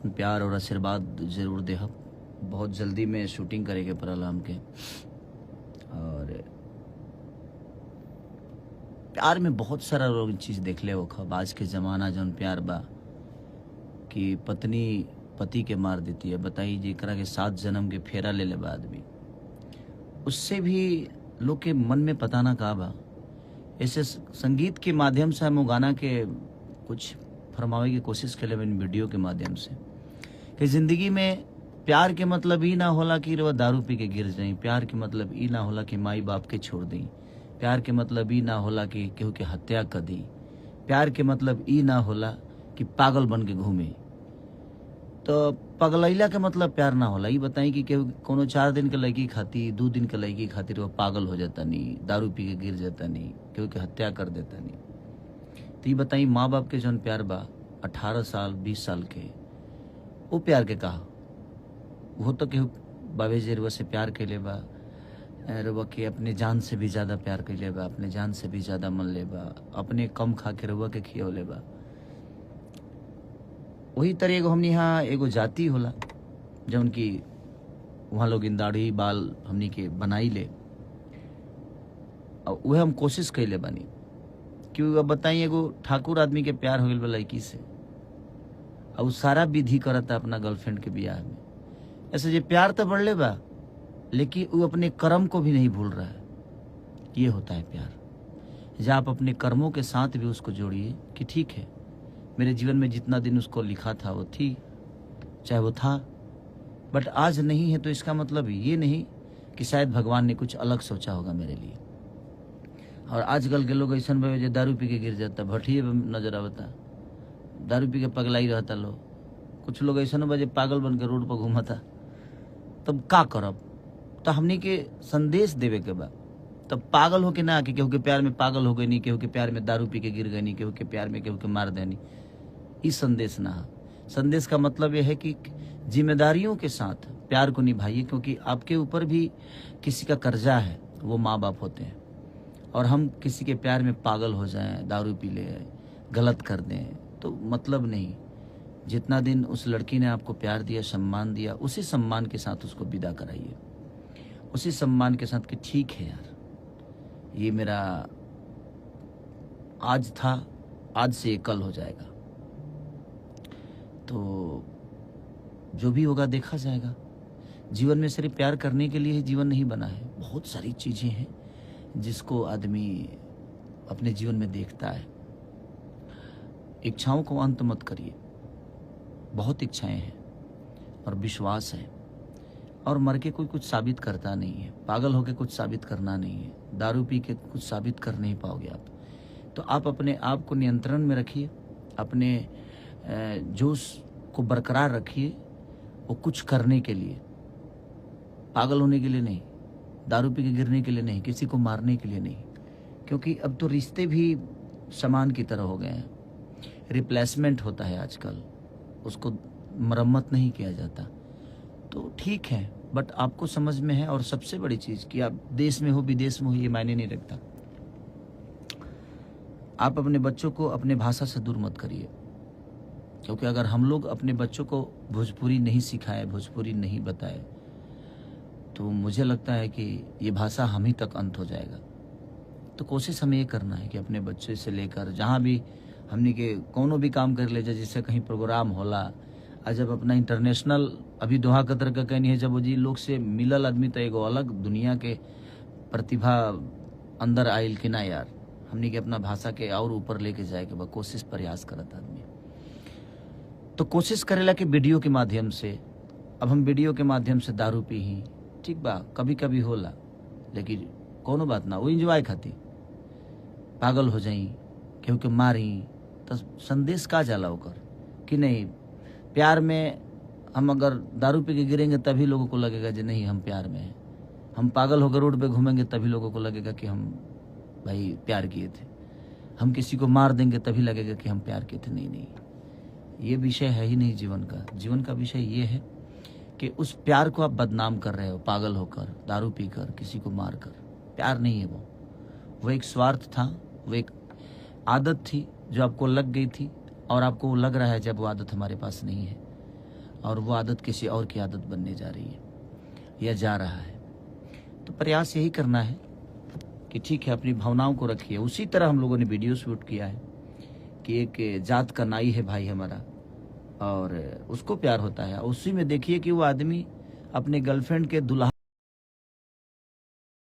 प्यार और आशीर्वाद जरूर देहब। बहुत जल्दी में शूटिंग करे के पड़ल हमके। और प्यार में बहुत सारा लोग चीज़ देख ले होखब। आज के ज़माना जौन प्यार बा कि पत्नी पति के मार देती है। बताइए जेकरा के 7 जन्म के फेरा ले ले बा आदमी, उससे भी लोग के मन में पता ना का बा। ऐसे संगीत के माध्यम से हम वो गाना के कुछ फरमावे की कोशिश के लिए वीडियो के माध्यम से कि ज़िंदगी में प्यार के मतलब ई ना होला कि रवा दारू पी के गिर जाई। प्यार के मतलब ई ना होला कि माई बाप के छोड़ दी। प्यार के मतलब ई ना होला कि केहू के हत्या कर दी। प्यार के मतलब ई ना होला कि पागल बन के घूमे। तो पगलैला के मतलब प्यार ना होला। ई बताई कि केहू कोनो 4 दिन के लड़की खाती 2 दिन के लड़की खातिर वो पागल हो जाता नहीं, दारू पी के गिर जाता नहीं, केहू के हत्या कर देता नहीं। तो ये बताई माँ बाप के जौन प्यार बा 18 साल 20 साल के, वो प्यार के कहा वो तो केहू बाबे जेरुआ से प्यार कैले बा, रुआ के अपने जान से भी ज़्यादा प्यार कैले बा, अपने जान से भी ज़्यादा मन ले बा, अपने कम खा के रुआ के खियौले बा। वही तरह एगो हमनी यहाँ एगो जाति होला जौन की वहाँ लोग दाढ़ी बाल हमनी के बनाई ले, और वह हम कोशिश कैले बानी कि अब बताई एगो ठाकुर आदमी के प्यार हो गइल बा लड़की से, और सारा विधि करता अपना गर्लफ्रेंड के ब्याह में। ऐसे जो प्यार तो बढ़ले बा, लेकिन वो अपने कर्म को भी नहीं भूल रहा है। ये होता है प्यार। जब आप अपने कर्मों के साथ भी उसको जोड़िए कि ठीक है, मेरे जीवन में जितना दिन उसको लिखा था वो थी, चाहे वो था, बट आज नहीं है। तो इसका मतलब ये नहीं कि शायद भगवान ने कुछ अलग सोचा होगा मेरे लिए। और आजकल के लोग ऐसा भाई जो दारू पी के गिर जाता, भट्टिए नजर आवता, दारू पी के पगलाई रहता लोग। कुछ लोग ऐसा बजे पागल बन के रोड पर घूमता। तब का करब? तो हमनी के संदेश देवे के बा। तब पागल हो के ना कि केहू के प्यार में पागल हो गई नहीं, केहू के प्यार में दारू पी के गिर गई नहीं, केहू के प्यार में केहू के मार देनी। इस संदेश ना है। संदेश का मतलब यह है कि जिम्मेदारियों के साथ प्यार को निभाइए, क्योंकि आपके ऊपर भी किसी का कर्जा है, वो माँ बाप होते हैं। और हम किसी के प्यार में पागल हो जाएं, दारू पी ले, गलत कर दें, तो मतलब नहीं। जितना दिन उस लड़की ने आपको प्यार दिया, सम्मान दिया, उसी सम्मान के साथ उसको विदा कराइए, उसी सम्मान के साथ कि ठीक है यार, ये मेरा आज था, आज से ये कल हो जाएगा। तो जो भी होगा देखा जाएगा। जीवन में सिर्फ प्यार करने के लिए ही जीवन नहीं बना है। बहुत सारी चीजें हैं जिसको आदमी अपने जीवन में देखता है। इच्छाओं को अंत मत करिए। बहुत इच्छाएं हैं और विश्वास है, और मर के कोई कुछ साबित करता नहीं है। पागल होके कुछ साबित करना नहीं है। दारू पी के कुछ साबित कर नहीं पाओगे आप। तो आप अपने आप को नियंत्रण में रखिए, अपने जोश को बरकरार रखिए। वो कुछ करने के लिए, पागल होने के लिए नहीं, दारू पी के गिरने के लिए नहीं, किसी को मारने के लिए नहीं। क्योंकि अब तो रिश्ते भी सामान की तरह हो गए हैं। रिप्लेसमेंट होता है आजकल, उसको मरम्मत नहीं किया जाता। तो ठीक है, बट आपको समझ में है। और सबसे बड़ी चीज़ कि आप देश में हो विदेश में हो, ये मायने नहीं रखता। आप अपने बच्चों को अपने भाषा से दूर मत करिए, क्योंकि अगर हम लोग अपने बच्चों को भोजपुरी नहीं सिखाए, भोजपुरी नहीं बताए, तो मुझे लगता है कि ये भाषा हम ही तक अंत हो जाएगा। तो कोशिश हमें ये करना है कि अपने बच्चे से लेकर जहाँ भी हमने के कोनो भी काम कर ले जाए, जैसे कहीं प्रोग्राम होला, और जब अपना इंटरनेशनल अभी दोहा कतर का कहनी है, जब वो जी लोग से मिलल आदमी तो एगो अलग दुनिया के प्रतिभा अंदर आयल कि ना यार, हमने के अपना भाषा के और ऊपर लेके जाए के कोशिश प्रयास करत आदमी। तो कोशिश करेला कि वीडियो के माध्यम से, अब हम वीडियो के माध्यम से दारू पी ही, ठीक बा, कभी कभी होला, लेकिन कोनो बात ना, वो इंजॉय खाती पागल हो जाई, केहू के मारी, तो संदेश का जाला होकर कि नहीं। प्यार में हम अगर दारू पी के गिरेंगे तभी लोगों को लगेगा कि नहीं हम प्यार में हैं। हम पागल होकर रोड पे घूमेंगे तभी लोगों को लगेगा कि हम भाई प्यार किए थे। हम किसी को मार देंगे तभी लगेगा कि हम प्यार किए थे। नहीं नहीं, ये विषय है ही नहीं जीवन का। जीवन का विषय ये है कि उस प्यार को आप बदनाम कर रहे हो, पागल होकर, दारू पीकर, किसी को मारकर। प्यार नहीं है वो एक स्वार्थ था, वो एक आदत थी जो आपको लग गई थी, और आपको लग रहा है जब वो आदत हमारे पास नहीं है। और वो आदत किसी और की आदत बनने जा रही है या जा रहा है। तो प्रयास यही करना है कि ठीक है, अपनी भावनाओं को रखिए। उसी तरह हम लोगों ने वीडियो शूट किया है कि एक जात का नाई है भाई हमारा, और उसको प्यार होता है, उसी में देखिए कि वो आदमी अपने गर्लफ्रेंड के दुल्हा